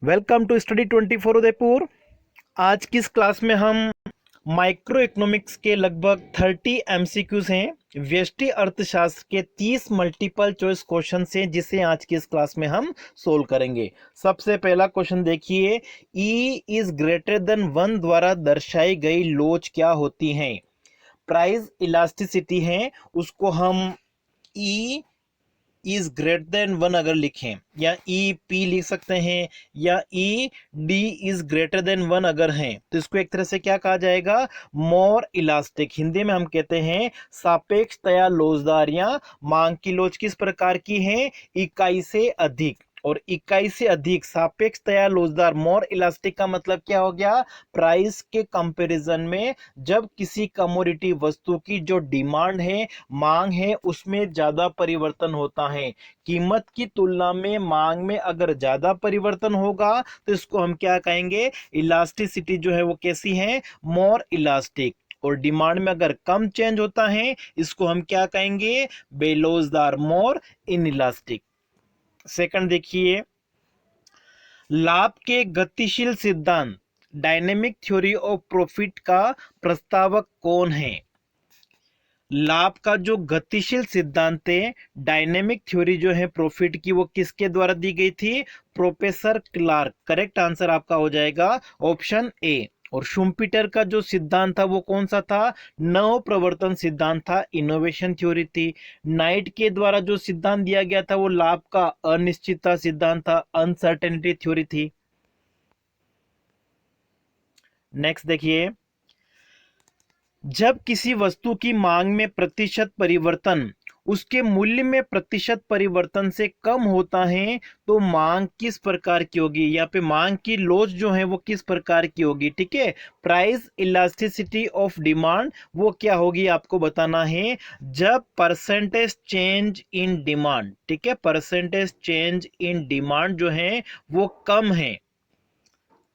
Welcome to study 24 Udaipur. आज की इस क्लास में हम माइक्रो इकोनॉमिक्स के लगभग 30 एमसीक्यूज हैं, व्यष्टि अर्थशास्त्र के 30 मल्टीपल चॉइस क्वेश्चन हैं जिसे आज की इस क्लास में हम सोल्व करेंगे। सबसे पहला क्वेश्चन देखिए, ई इज ग्रेटर देन 1 द्वारा दर्शाई गई लोच क्या होती हैं? प्राइस इलास्टिसिटी है, उसको हम ई इज ग्रेटर देन 1 अगर लिखें या ई पी लिख सकते हैं या E D is greater than 1 अगर हैं तो इसको एक तरह से क्या कहा जाएगा? मोर इलास्टिक। हिंदी में हम कहते हैं सापेक्षतया लोचदार या मांग की लोच किस प्रकार की है? इकाई से अधिक। और इकाई से अधिक सापेक्षतया लोचदार मोर इलास्टिक का मतलब क्या हो गया? प्राइस के कंपैरिजन में जब किसी कमोडिटी वस्तु की जो डिमांड है, मांग है, उसमें ज्यादा परिवर्तन होता है। कीमत की तुलना में मांग में अगर ज्यादा परिवर्तन होगा तो इसको हम क्या कहेंगे? इलास्टिसिटी जो है वो कैसी है? मोर इलास्टिक। और डिमांड में अगर कम चेंज होता है इसको हम क्या कहेंगे? बेलोजदार, मोर इन इलास्टिक। सेकंड देखिए, लाभ के गतिशील सिद्धांत डायनेमिक थ्योरी ऑफ प्रॉफिट का प्रस्तावक कौन है? लाभ का जो गतिशील सिद्धांत है, डायनेमिक थ्योरी जो है प्रॉफिट की, वो किसके द्वारा दी गई थी? Professor Clark. करेक्ट आंसर आपका हो जाएगा ऑप्शन ए। और शुम्पीटर का जो सिद्धांत था वो कौन सा था? नव प्रवर्तन सिद्धांत था, इनोवेशन थ्योरी थी। नाइट के द्वारा जो सिद्धांत दिया गया था वो लाभ का अनिश्चितता सिद्धांत था, अनसर्टेनिटी थ्योरी थी। नेक्स्ट देखिए, जब किसी वस्तु की मांग में प्रतिशत परिवर्तन उसके मूल्य में प्रतिशत परिवर्तन से कम होता है तो मांग किस प्रकार की होगी? यहाँ पे मांग की लोच जो है वो किस प्रकार की होगी? ठीक है, प्राइस इलास्टिसिटी ऑफ डिमांड वो क्या होगी आपको बताना है। जब परसेंटेज चेंज इन डिमांड, ठीक है, परसेंटेज चेंज इन डिमांड जो है वो कम है,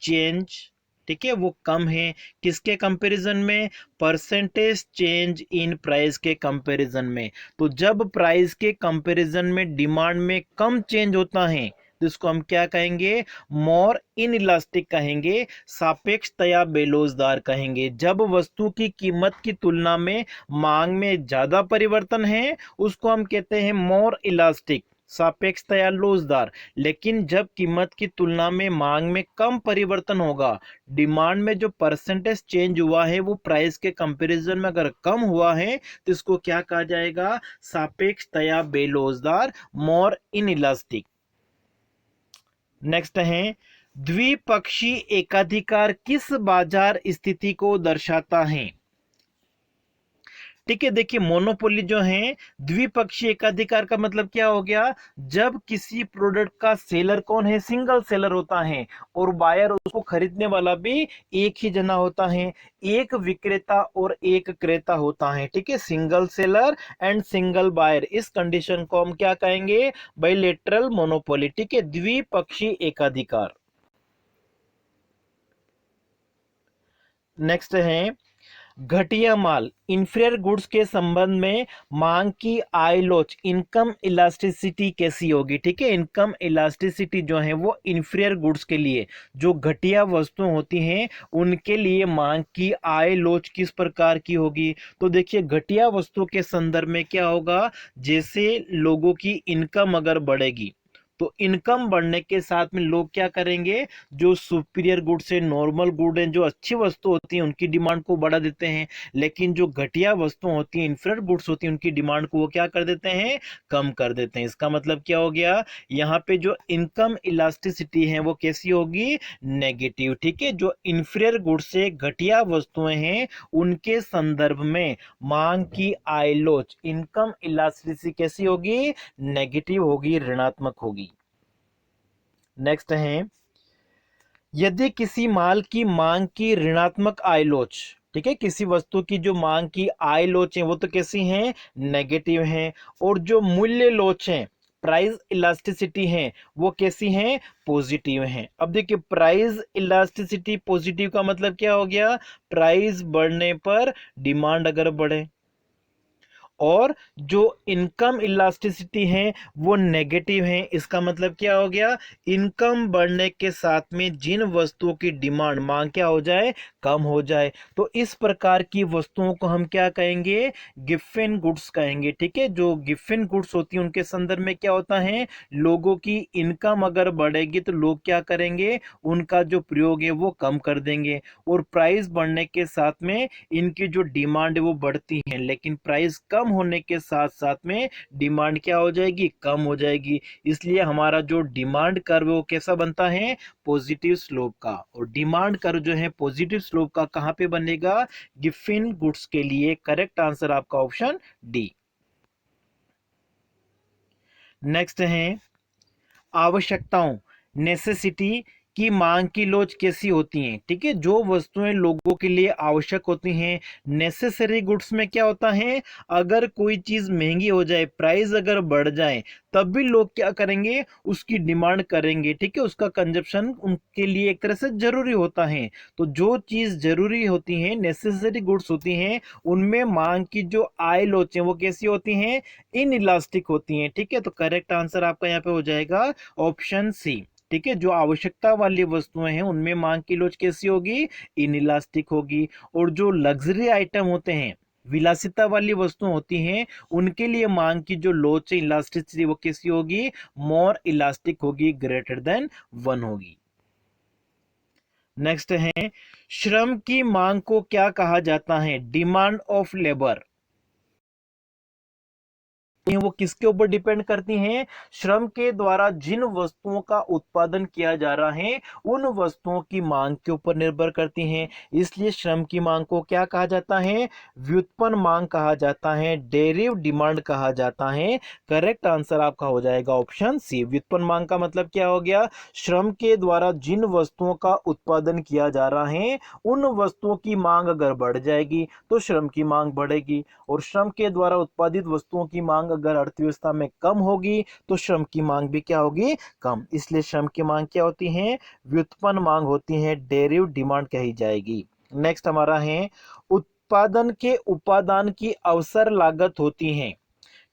चेंज, ठीक है, वो कम है किसके कंपैरिजन में? परसेंटेज चेंज इन प्राइस के कंपैरिजन में। तो जब प्राइस के कंपैरिजन में डिमांड में कम चेंज होता है तो इसको हम क्या कहेंगे? मोर इन इलास्टिक कहेंगे, सापेक्षतया बेलोजदार कहेंगे। जब वस्तु की कीमत की तुलना में मांग में ज्यादा परिवर्तन है उसको हम कहते हैं मोर इलास्टिक, सापेक्षतया लोचदार। लेकिन जब कीमत की तुलना में मांग में कम परिवर्तन होगा, डिमांड में जो परसेंटेज चेंज हुआ है वो प्राइस के कंपैरिजन में अगर कम हुआ है तो इसको क्या कहा जाएगा? सापेक्षतया बेलोचदार, मोर इनइलास्टिक। नेक्स्ट है, द्विपक्षीय एकाधिकार किस बाजार स्थिति को दर्शाता है? ठीक है, देखिए मोनोपोली जो है, द्विपक्षीय एकाधिकार का मतलब क्या हो गया? जब किसी प्रोडक्ट का सेलर कौन है? सिंगल सेलर होता है और बायर उसको खरीदने वाला भी एक ही जना होता है, एक विक्रेता और एक क्रेता होता है। ठीक है, single seller and single buyer, इस कंडीशन को हम क्या कहेंगे? Bilateral monopoly. ठीक है, द्विपक्षीय एकाधिकार। नेक्स्ट है, घटिया माल इंफीरियर गुड्स के संबंध में मांग की आयलोच इनकम इलास्टिसिटी कैसी होगी? ठीक है, इनकम इलास्टिसिटी जो है वो इंफीरियर गुड्स के लिए, जो घटिया वस्तुएं होती हैं उनके लिए मांग की आयलोच किस प्रकार की होगी? तो देखिए, घटिया वस्तु के संदर्भ में क्या होगा? जैसे लोगों की इनकम अगर बढ़ेगी तो इनकम बढ़ने के साथ में लोग क्या करेंगे? जो सुपीरियर गुड से नॉर्मल गुड हैं, जो अच्छी वस्तु होती है उनकी डिमांड को बढ़ा देते हैं। लेकिन जो घटिया वस्तु होती है, इंफीरियर गुड्स होती है, उनकी डिमांड को वो क्या कर देते हैं? कम कर देते हैं। इसका मतलब क्या हो गया? यहाँ पे जो इनकम इलास्टिसिटी है वो कैसी होगी? नेगेटिव। ठीक है, जो इंफीरियर गुड से घटिया वस्तुएं हैं उनके संदर्भ में मांग की आयलोच, इनकम इलास्टिसिटी कैसी होगी? नेगेटिव होगी, ऋणात्मक होगी। नेक्स्ट है, यदि किसी माल की मांग की ऋणात्मक आयलोच, ठीक है, किसी वस्तु की जो मांग की आयलोच है वो तो कैसी हैं? नेगेटिव हैं। और जो मूल्य लोच है, प्राइस इलास्टिसिटी है, वो कैसी हैं? पॉजिटिव हैं। अब देखिए, प्राइस इलास्टिसिटी पॉजिटिव का मतलब क्या हो गया? प्राइस बढ़ने पर डिमांड अगर बढ़े और जो इनकम इलास्टिसिटी है वो नेगेटिव है। इसका मतलब क्या हो गया, इनकम बढ़ने के साथ में जिन वस्तुओं की डिमांड मांग क्या हो जाए, कम हो जाए। तो इस प्रकार की वस्तुओं को हम क्या कहेंगे, गिफिन गुड्स कहेंगे। ठीक है, जो गिफिन गुड्स होती है उनके संदर्भ में क्या होता है, लोगों की इनकम अगर बढ़ेगी तो लोग क्या करेंगे, उनका जो प्रयोग है वो कम कर देंगे, और प्राइस बढ़ने के साथ में इनकी जो डिमांड है वो बढ़ती है, लेकिन प्राइस कम होने के साथ साथ में डिमांड क्या हो जाएगी, कम हो जाएगी। इसलिए हमारा जो डिमांड कर्व वो कैसा बनता है, पॉजिटिव स्लोप का। और डिमांड कर्व जो है पॉजिटिव स्लोप का कहां पे बनेगा, गिफिन गुड्स के लिए। करेक्ट आंसर आपका ऑप्शन डी। नेक्स्ट है आवश्यकताओं, नेसेसिटी की मांग की लोच कैसी होती हैं। ठीक है, जो वस्तुएं लोगों के लिए आवश्यक होती हैं, नेसेसरी गुड्स में क्या होता है, अगर कोई चीज महंगी हो जाए, प्राइस अगर बढ़ जाए, तब भी लोग क्या करेंगे, उसकी डिमांड करेंगे। ठीक है, उसका कंजप्शन उनके लिए एक तरह से जरूरी होता है। तो जो चीज जरूरी होती है, नेसेसरी गुड्स होती हैं, उनमें मांग की जो आय लोच है वो कैसी होती हैं, इन इलास्टिक होती हैं। ठीक है, तो करेक्ट आंसर आपका यहाँ पे हो जाएगा ऑप्शन सी। ठीक है, जो आवश्यकता वाली वस्तुएं हैं उनमें मांग की लोच कैसी होगी, इनइलास्टिक होगी। और जो लग्जरी आइटम होते हैं, विलासिता वाली वस्तुएं होती हैं, उनके लिए मांग की जो लोच है, इलास्टिसिटी, वो कैसी होगी, मोर इलास्टिक होगी, ग्रेटर देन 1 होगी। नेक्स्ट है श्रम की मांग को क्या कहा जाता है, डिमांड ऑफ लेबर। वो किसके ऊपर डिपेंड करती हैं, श्रम के द्वारा जिन वस्तुओं का उत्पादन किया जा रहा है उन वस्तुओं की मांग के ऊपर निर्भर करती हैं। इसलिए श्रम की मांग को क्या कहा जाता है, व्युत्पन्न मांग कहा जाता है, डेरिव डिमांड कहा जाता है। करेक्ट आंसर आपका हो जाएगा ऑप्शन सी। व्युत्पन्न मांग का मतलब क्या हो गया, श्रम के द्वारा जिन वस्तुओं का उत्पादन किया जा रहा है उन वस्तुओं की मांग अगर बढ़ जाएगी तो श्रम की मांग बढ़ेगी, और श्रम के द्वारा उत्पादित वस्तुओं की मांग अगर अर्थव्यवस्था में कम होगी तो श्रम की मांग भी क्या होगी, कम। इसलिए श्रम की मांग क्या होती है, व्युत्पन्न मांग होती है, डेरिव डिमांड कही जाएगी। नेक्स्ट हमारा है उत्पादन के उपादान की अवसर लागत होती है।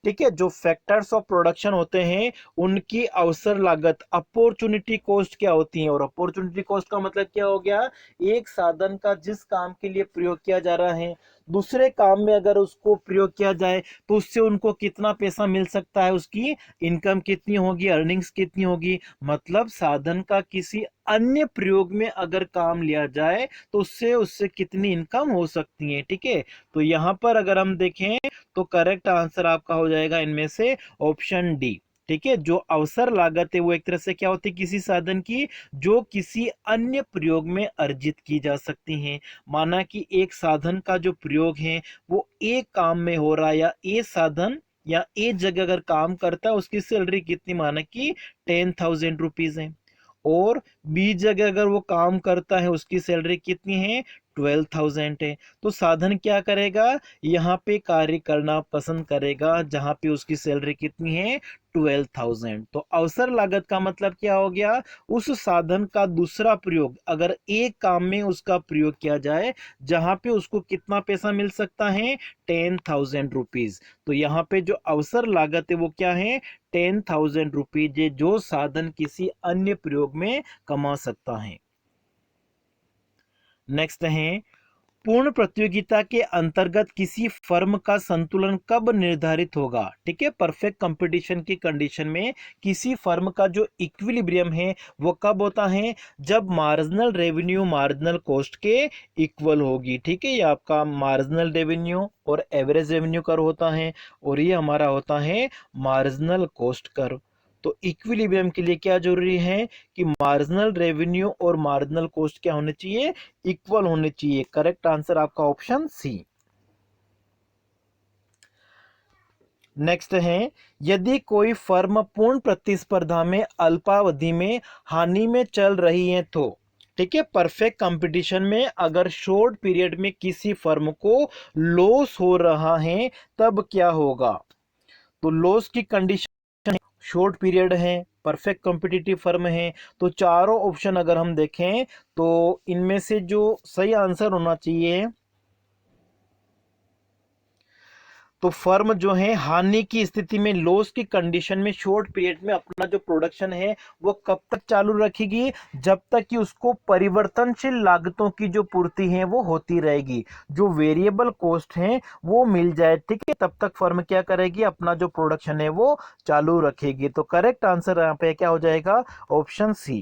ठीक है, जो फैक्टर्स ऑफ प्रोडक्शन होते हैं उनकी अवसर लागत, अपॉर्चुनिटी कॉस्ट क्या होती है। और अपॉर्चुनिटी कॉस्ट का मतलब क्या हो गया, एक साधन का जिस काम के लिए प्रयोग किया जा रहा है दूसरे काम में अगर उसको प्रयोग किया जाए तो उससे उनको कितना पैसा मिल सकता है, उसकी इनकम कितनी होगी, अर्निंग्स कितनी होगी। मतलब साधन का किसी अन्य प्रयोग में अगर काम लिया जाए तो उससे उससे कितनी इनकम हो सकती है। ठीक है, तो यहां पर अगर हम देखें तो करेक्ट आंसर आपका हो जाएगा इनमें से ऑप्शन डी। ठीक है, जो अवसर लागत है वो एक तरह से क्या होती है, किसी साधन की जो किसी अन्य प्रयोग में अर्जित की जा सकती है। माना कि एक साधन का जो प्रयोग है वो एक काम में हो रहा है, या ए साधन या एक जगह अगर काम करता है उसकी सैलरी कितनी, माना कि 10,000 रुपीज है, और बी जगह अगर वो काम करता है उसकी सैलरी कितनी है, 12,000 है। तो साधन क्या करेगा, यहाँ पे कार्य करना पसंद करेगा जहां पे उसकी सैलरी कितनी है, 12,000। तो अवसर लागत का मतलब क्या हो गया, उस साधन का दूसरा प्रयोग अगर एक काम में उसका प्रयोग किया जाए जहां पे उसको कितना पैसा मिल सकता है, 10,000 रुपीज। तो यहाँ पे जो अवसर लागत है वो क्या है, 10,000 रुपीज, जो साधन किसी अन्य प्रयोग में कमा सकता है। नेक्स्ट है पूर्ण प्रतियोगिता के अंतर्गत किसी फर्म का संतुलन कब निर्धारित होगा। ठीक है, परफेक्ट कंपटीशन की कंडीशन में किसी फर्म का जो इक्विलिब्रियम है वो कब होता है, जब मार्जिनल रेवेन्यू मार्जिनल कॉस्ट के इक्वल होगी। ठीक है, ये आपका मार्जिनल रेवेन्यू और एवरेज रेवेन्यू कर होता है, और ये हमारा होता है मार्जिनल कॉस्ट कर। तो इक्विलिब्रियम के लिए क्या जरूरी है कि मार्जिनल रेवेन्यू और मार्जिनल कॉस्ट क्या होने चाहिए, इक्वल होने चाहिए। करेक्ट आंसर आपका ऑप्शन सी। नेक्स्ट है यदि कोई फर्म पूर्ण प्रतिस्पर्धा में अल्पावधि में हानि में चल रही है तो। ठीक है, परफेक्ट कंपटीशन में अगर शॉर्ट पीरियड में किसी फर्म को लॉस हो रहा है तब क्या होगा। तो लॉस की कंडीशन शॉर्ट पीरियड है, परफेक्ट कॉम्पिटिटिव फर्म है। तो चारों ऑप्शन अगर हम देखें तो इनमें से जो सही आंसर होना चाहिए तो फर्म जो है हानि की स्थिति में, लॉस की कंडीशन में शॉर्ट पीरियड में अपना जो प्रोडक्शन है वो कब तक चालू रखेगी, जब तक कि उसको परिवर्तनशील लागतों की जो पूर्ति है वो होती रहेगी, जो वेरिएबल कॉस्ट है वो मिल जाए, ठीक है, तब तक फर्म क्या करेगी, अपना जो प्रोडक्शन है वो चालू रखेगी। तो करेक्ट आंसर यहाँ पे क्या हो जाएगा, ऑप्शन सी।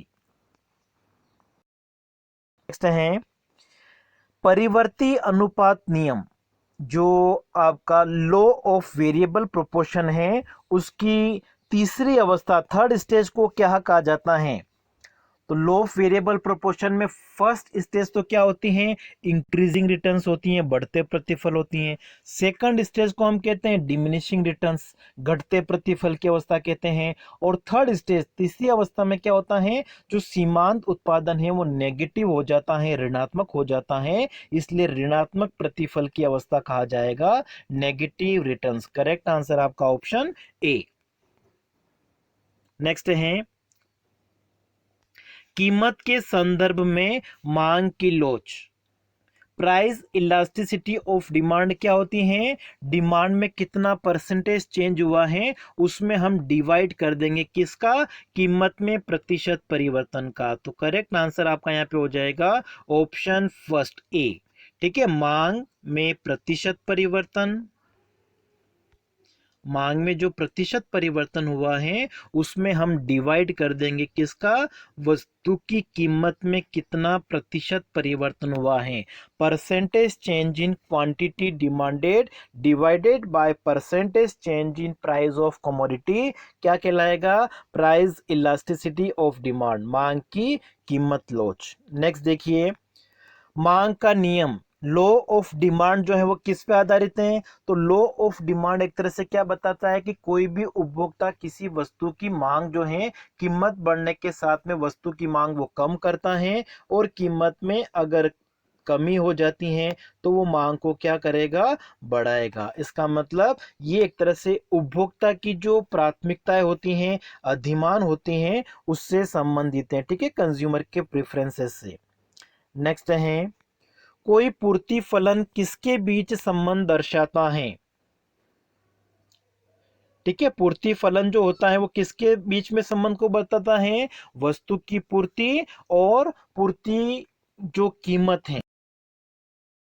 नेक्स्ट है परिवर्ती अनुपात नियम, जो आपका लॉ ऑफ वेरिएबल प्रोपोर्शन है, उसकी तीसरी अवस्था, थर्ड स्टेज को क्या कहा जाता है। तो लॉ ऑफ वेरिएबल प्रोपोर्शन में फर्स्ट स्टेज तो क्या होती हैं, इंक्रीजिंग रिटर्न्स होती हैं, बढ़ते प्रतिफल होती हैं। सेकंड स्टेज को हम कहते हैं डिमिनिशिंग रिटर्न्स, घटते प्रतिफल की अवस्था कहते हैं। और थर्ड स्टेज, तीसरी अवस्था में क्या होता है, जो सीमांत उत्पादन है वो नेगेटिव हो जाता है, ऋणात्मक हो जाता है, इसलिए ऋणात्मक प्रतिफल की अवस्था कहा जाएगा नेगेटिव रिटर्न्स। करेक्ट आंसर आपका ऑप्शन ए। नेक्स्ट है कीमत के संदर्भ में मांग की लोच, प्राइस इलास्टिसिटी ऑफ डिमांड क्या होती है, डिमांड में कितना परसेंटेज चेंज हुआ है उसमें हम डिवाइड कर देंगे किसका, कीमत में प्रतिशत परिवर्तन का। तो करेक्ट आंसर आपका यहाँ पे हो जाएगा ऑप्शन फर्स्ट ए, ठीक है। मांग में प्रतिशत परिवर्तन, मांग में जो प्रतिशत परिवर्तन हुआ है उसमें हम डिवाइड कर देंगे किसका, वस्तु की कीमत में कितना प्रतिशत परिवर्तन हुआ है। Percentage change in quantity demanded divided by percentage change in price of commodity क्या कहलाएगा, प्राइस इलास्टिसिटी ऑफ डिमांड, मांग की कीमत लोच। नेक्स्ट देखिए, मांग का नियम, लॉ ऑफ डिमांड जो है वो किस पे आधारित है। तो लॉ ऑफ डिमांड एक तरह से क्या बताता है कि कोई भी उपभोक्ता किसी वस्तु की मांग जो है, कीमत बढ़ने के साथ में वस्तु की मांग वो कम करता है, और कीमत में अगर कमी हो जाती है तो वो मांग को क्या करेगा, बढ़ाएगा। इसका मतलब ये एक तरह से उपभोक्ता की जो प्राथमिकताएं होती हैं, अधिमान होती हैं, उससे संबंधित है, ठीक है, कंज्यूमर के प्रेफरेंसेस से। नेक्स्ट है कोई पूर्ति फलन किसके बीच संबंध दर्शाता है, ठीक है। पूर्ति फलन जो होता है वो किसके बीच में संबंध को बताता है, वस्तु की पूर्ति और पूर्ति जो कीमत है,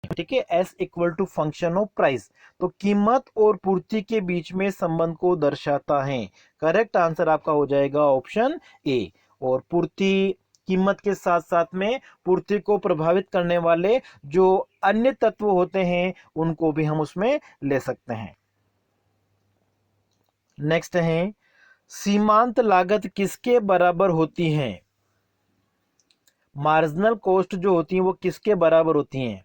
ठीक है, S equal to function of price. तो कीमत और पूर्ति के बीच में संबंध को दर्शाता है। करेक्ट आंसर आपका हो जाएगा ऑप्शन ए। और पूर्ति कीमत के साथ साथ में पूर्ति को प्रभावित करने वाले जो अन्य तत्व होते हैं उनको भी हम उसमें ले सकते हैं। नेक्स्ट है सीमांत लागत किसके बराबर होती है, मार्जिनल कॉस्ट जो होती है वो किसके बराबर होती हैं।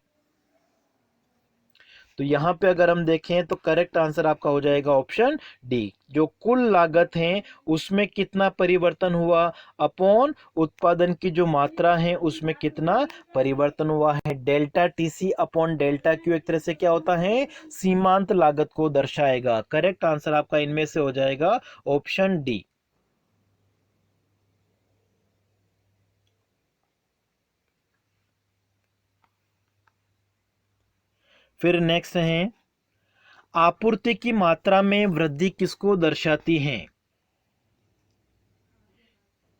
तो यहां पे अगर हम देखें तो करेक्ट आंसर आपका हो जाएगा ऑप्शन डी, जो कुल लागत है उसमें कितना परिवर्तन हुआ अपॉन उत्पादन की जो मात्रा है उसमें कितना परिवर्तन हुआ है। Delta TC upon delta Q एक तरह से क्या होता है, सीमांत लागत को दर्शाएगा। करेक्ट आंसर आपका इनमें से हो जाएगा ऑप्शन डी। फिर नेक्स्ट है आपूर्ति की मात्रा में वृद्धि किसको दर्शाती है,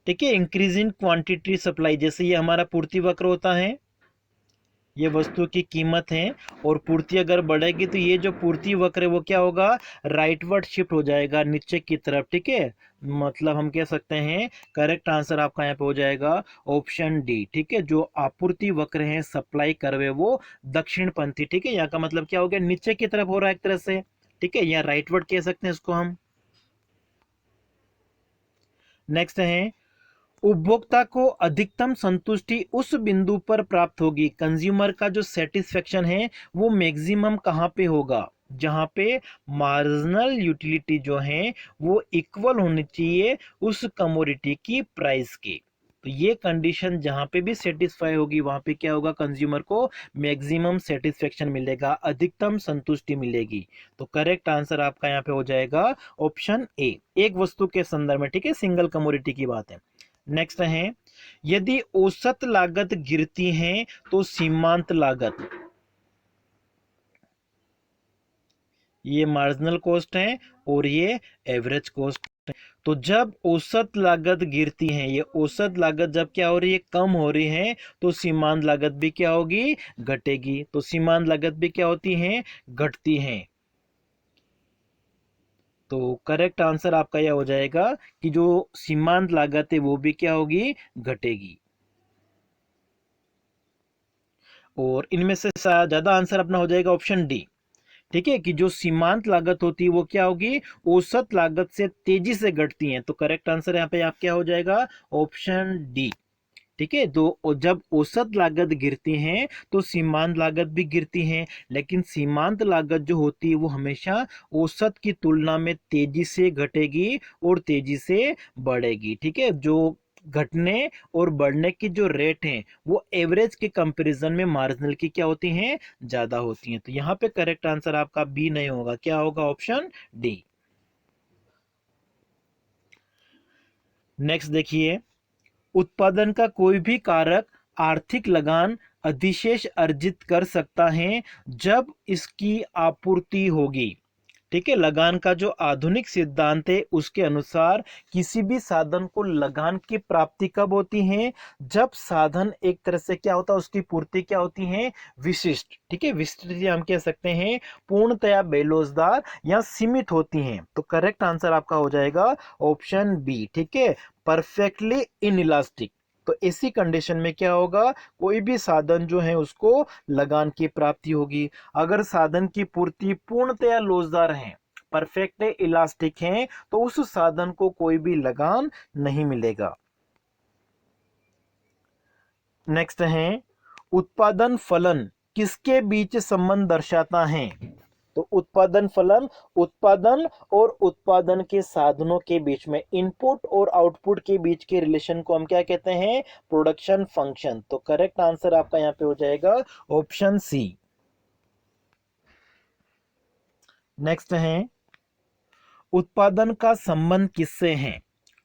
ठीक है, इंक्रीज इन क्वांटिटी सप्लाई, जैसे ये हमारा पूर्ति वक्र होता है, ये वस्तु की कीमत है और पूर्ति अगर बढ़ेगी तो ये जो पूर्ति वक्र है वो क्या होगा, राइटवर्ड शिफ्ट हो जाएगा नीचे की तरफ, ठीक है। मतलब हम कह सकते हैं करेक्ट आंसर आपका यहाँ पे हो जाएगा ऑप्शन डी, ठीक है। जो आपूर्ति वक्र है सप्लाई कर्व वो दक्षिणपंथी, ठीक है, यहाँ का मतलब क्या हो गया, नीचे की तरफ हो रहा है एक तरह से, ठीक है, या राइटवर्ड कह सकते हैं इसको हम। नेक्स्ट है उपभोक्ता को अधिकतम संतुष्टि उस बिंदु पर प्राप्त होगी, कंज्यूमर का जो सेटिस्फेक्शन है वो मैक्सिमम कहाँ पे होगा, जहां पे मार्जिनल यूटिलिटी जो है वो इक्वल होनी चाहिए उस कमोडिटी की प्राइस के। तो ये कंडीशन जहां पे भी सेटिस्फाई होगी वहां पे क्या होगा, कंज्यूमर को मैक्सिमम सेटिस्फेक्शन मिलेगा, अधिकतम संतुष्टि मिलेगी। तो करेक्ट आंसर आपका यहाँ पे हो जाएगा ऑप्शन ए, एक वस्तु के संदर्भ में, ठीक है, सिंगल कमोडिटी की बात है। नेक्स्ट है यदि औसत लागत गिरती है तो सीमांत लागत, ये मार्जिनल कॉस्ट है और ये एवरेज कॉस्ट है। तो जब औसत लागत गिरती है, ये औसत लागत जब क्या हो रही है, कम हो रही है, तो सीमांत लागत भी क्या होगी, घटेगी। तो सीमांत लागत भी क्या होती है, घटती है। तो करेक्ट आंसर आपका यह हो जाएगा कि जो सीमांत लागत है वो भी क्या होगी, घटेगी। और इनमें से ज्यादा आंसर अपना हो जाएगा ऑप्शन डी। ठीक है, कि जो सीमांत लागत होती है वो क्या होगी, औसत लागत से तेजी से घटती है। तो करेक्ट आंसर यहाँ पे आप क्या हो जाएगा, ऑप्शन डी। ठीक है, तो जब औसत लागत गिरती है तो सीमांत लागत भी गिरती है, लेकिन सीमांत लागत जो होती है वो हमेशा औसत की तुलना में तेजी से घटेगी और तेजी से बढ़ेगी। ठीक है, जो घटने और बढ़ने की जो रेट है वो एवरेज के कंपैरिजन में मार्जिनल की क्या होती हैं, ज्यादा होती हैं। तो यहाँ पे करेक्ट आंसर आपका बी नहीं होगा, क्या होगा, ऑप्शन डी। नेक्स्ट देखिए, उत्पादन का कोई भी कारक आर्थिक लगान अधिशेष अर्जित कर सकता है जब इसकी आपूर्ति होगी। ठीक है, लगान का जो आधुनिक सिद्धांत है उसके अनुसार किसी भी साधन को लगान की प्राप्ति कब होती है, जब साधन एक तरह से क्या होता है, उसकी पूर्ति क्या होती है, विशिष्ट। ठीक है, विशिष्ट हम कह सकते हैं पूर्णतया बेलोजदार या सीमित होती हैं। तो करेक्ट आंसर आपका हो जाएगा ऑप्शन बी। ठीक है, परफेक्टली इनइलास्टिक। तो ऐसी कंडीशन में क्या होगा, कोई भी साधन जो है उसको लगान की प्राप्ति होगी। अगर साधन की पूर्ति पूर्णतया लोचदार है, परफेक्ट इलास्टिक है, तो उस साधन को कोई भी लगान नहीं मिलेगा। नेक्स्ट है, उत्पादन फलन किसके बीच संबंध दर्शाता है। तो उत्पादन फलन उत्पादन और उत्पादन के साधनों के बीच में, इनपुट और आउटपुट के बीच के रिलेशन को हम क्या कहते हैं, प्रोडक्शन फंक्शन। तो करेक्ट आंसर आपका यहाँ पे हो जाएगा ऑप्शन सी। नेक्स्ट है, उत्पादन का संबंध किससे है।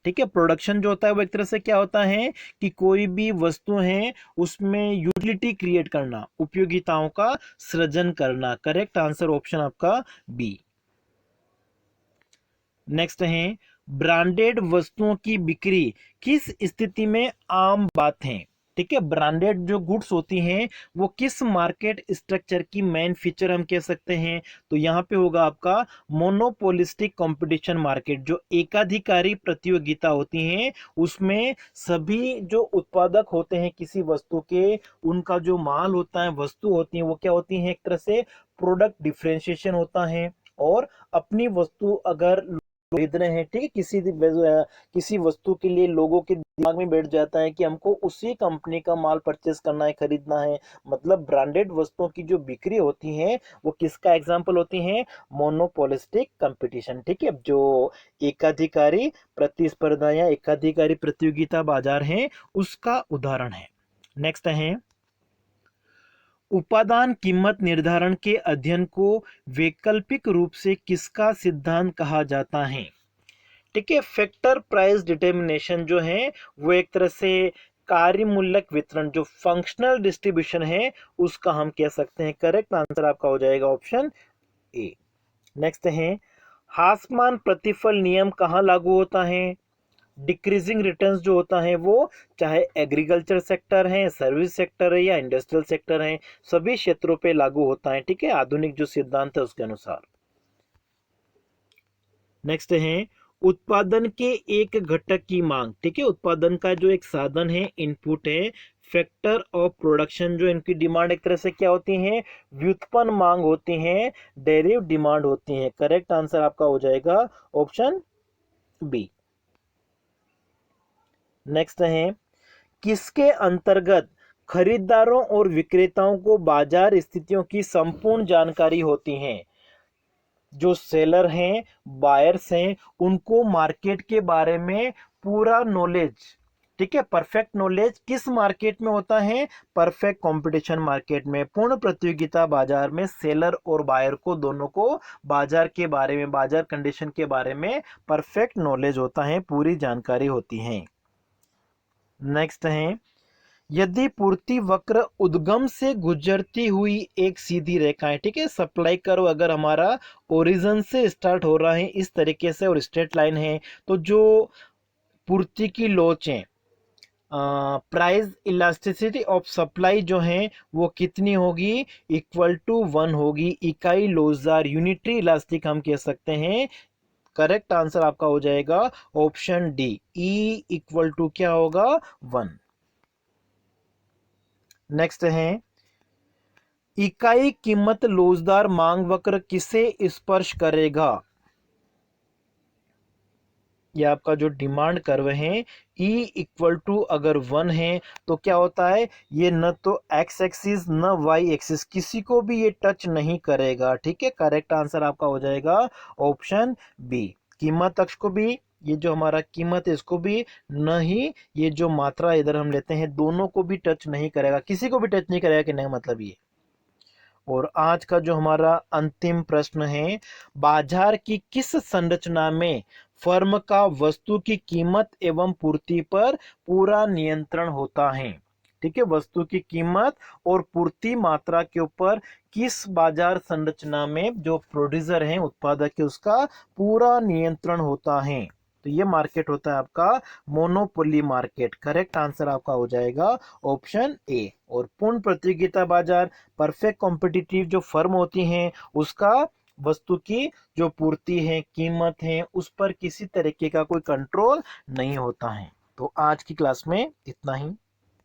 ठीक है, प्रोडक्शन जो होता है वो एक तरह से क्या होता है कि कोई भी वस्तु है उसमें यूटिलिटी क्रिएट करना, उपयोगिताओं का सृजन करना। करेक्ट आंसर ऑप्शन आपका बी। नेक्स्ट है, ब्रांडेड वस्तुओं की बिक्री किस स्थिति में आम बात है। ठीक है, ब्रांडेड जो गुड्स होती हैं वो किस मार्केट स्ट्रक्चर की मेन फीचर हम कह सकते हैं। तो यहाँ पे होगा आपका मोनोपोलिस्टिक कंपटीशन मार्केट। जो एकाधिकारी प्रतियोगिता होती हैं उसमें सभी जो उत्पादक होते हैं किसी वस्तु के, उनका जो माल होता है, वस्तु होती है, वो क्या होती है, एक तरह से प्रोडक्ट डिफरेंशिएशन होता है। और अपनी वस्तु अगर खरीद रहे हैं, ठीक है, किसी वस्तु के लिए लोगों के दिमाग में बैठ जाता है कि हमको उसी कंपनी का माल परचेस करना है, खरीदना है। मतलब ब्रांडेड वस्तुओं की जो बिक्री होती है वो किसका एग्जाम्पल होती है, मोनोपोलिस्टिक कंपटीशन। ठीक है, जो एकाधिकारी प्रतिस्पर्धा या एकाधिकारी प्रतियोगिता बाजार है उसका उदाहरण है। नेक्स्ट है, उपादान कीमत निर्धारण के अध्ययन को वैकल्पिक रूप से किसका सिद्धांत कहा जाता है। ठीक है, फैक्टर प्राइस डिटर्मिनेशन जो है वो एक तरह से कार्य मूल्यक वितरण, जो फंक्शनल डिस्ट्रीब्यूशन है उसका हम कह सकते हैं। करेक्ट आंसर आपका हो जाएगा ऑप्शन ए। नेक्स्ट है, हासमान प्रतिफल नियम कहाँ लागू होता है। डिक्रीजिंग रिटर्न्स जो होता है वो चाहे एग्रीकल्चर सेक्टर है, सर्विस सेक्टर है या इंडस्ट्रियल सेक्टर है, सभी क्षेत्रों पे लागू होता है। ठीक है, आधुनिक जो सिद्धांत है उसके अनुसार। नेक्स्ट है, उत्पादन के एक घटक की मांग। ठीक है, उत्पादन का जो एक साधन है, इनपुट है, फैक्टर ऑफ प्रोडक्शन, जो इनकी डिमांड एक तरह से क्या होती है, व्युत्पन्न मांग होती है, डेरिव डिमांड होती है। करेक्ट आंसर आपका हो जाएगा ऑप्शन बी। नेक्स्ट है, किसके अंतर्गत खरीदारों और विक्रेताओं को बाजार स्थितियों की संपूर्ण जानकारी होती है। जो सेलर हैं, बायर्स हैं, उनको मार्केट के बारे में पूरा नॉलेज, ठीक है, परफेक्ट नॉलेज किस मार्केट में होता है, परफेक्ट कंपटीशन मार्केट में, पूर्ण प्रतियोगिता बाजार में सेलर और बायर को दोनों को बाजार के बारे में, बाजार कंडीशन के बारे में परफेक्ट नॉलेज होता है, पूरी जानकारी होती है। नेक्स्ट है, यदि पूर्ति वक्र उद्गम से गुजरती हुई एक सीधी रेखा है, ठीक है, सप्लाई कर्व अगर हमारा ओरिजिन से स्टार्ट हो रहा है इस तरीके से और स्ट्रेट लाइन है, तो जो पूर्ति की लोचें, प्राइस इलास्टिसिटी ऑफ सप्लाई जो है वो कितनी होगी, इक्वल टू 1 होगी। इकाई लोचदार यूनिटरी इलास्टिक हम कह सकते हैं। करेक्ट आंसर आपका हो जाएगा option D, E equal to क्या होगा, 1। नेक्स्ट है, इकाई कीमत लोचदार मांग वक्र किसे स्पर्श करेगा। ये आपका जो डिमांड कर्व है E इक्वल टू अगर 1 है तो क्या होता है, ये न तो एक्स एक्सिस न वाई एक्सिस किसी को भी ये टच नहीं करेगा, ठीक है। करेक्ट आंसर आपका हो जाएगा ऑप्शन बी। कीमत अक्ष को भी, ये जो हमारा कीमत है इसको भी, न ही ये जो मात्रा इधर हम लेते हैं दोनों को भी टच नहीं करेगा, किसी को भी टच नहीं करेगा कि नहीं, मतलब ये। और आज का जो हमारा अंतिम प्रश्न है, बाजार की किस संरचना में फर्म का वस्तु की कीमत एवं पूर्ति पर पूरा नियंत्रण होता है। ठीक है, वस्तु की कीमत और पूर्ति मात्रा के ऊपर किस बाजार संरचना में जो प्रोड्यूसर है, उत्पादक है, उसका पूरा नियंत्रण होता है। तो ये मार्केट होता है आपका मोनोपोली मार्केट। करेक्ट आंसर आपका हो जाएगा ऑप्शन ए। और पूर्ण प्रतियोगिता बाजार, परफेक्ट कॉम्पिटिटिव जो फर्म होती हैं उसका वस्तु की जो पूर्ति है, कीमत है, उस पर किसी तरीके का कोई कंट्रोल नहीं होता है। तो आज की क्लास में इतना ही।